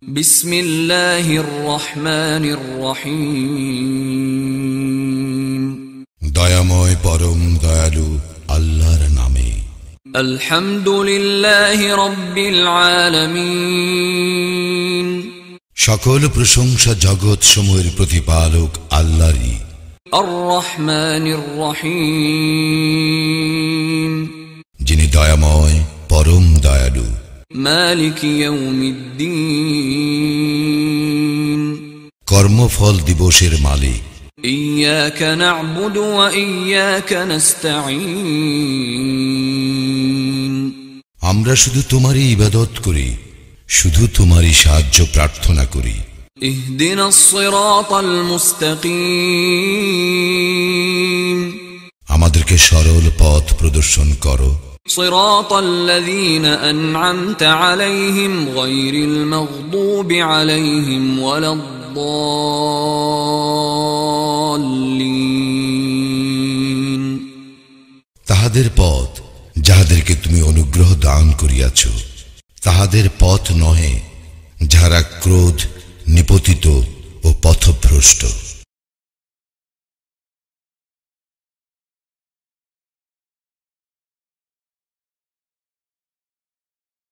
বিসমিল্লাহির রহমানির রহিম। দয়াময় পরম দয়ালু আল্লাহর নামে। আলহামদুলিল্লাহি রাব্বিল আলামিন। সকল প্রশংসা জগৎ সমূহের প্রতিপালক আল্লাহরই। আর রহমানির রহিম, যিনি দয়াময় পরম দয়ালু। মালিক ইয়াউমিদ্দিন, কর্মফল দিবসের মালিক। ইয়্যাকা না'বুদু ওয়া ইয়্যাকা নাস্তাঈন, আমরা শুধু তোমারই ইবাদত করি, শুধু তোমারই সাহায্য প্রার্থনা করি। ইহদিনাস সিরাতাল মুস্তাকিম, আমাদেরকে সরল পথ প্রদর্শন করো। সিরাতাল্লাযীনা আন'আমতা আলাইহিম গায়রিল মাগদুবি আলাইহিম ওয়ালাদ-দাল্লিন, তাহাদের পথ যাহাদেরকে তুমি অনুগ্রহ দান করিয়াছ, তাহাদের পথ নহে যাহারা ক্রোধ নিপতিত ও পথভ্রষ্ট।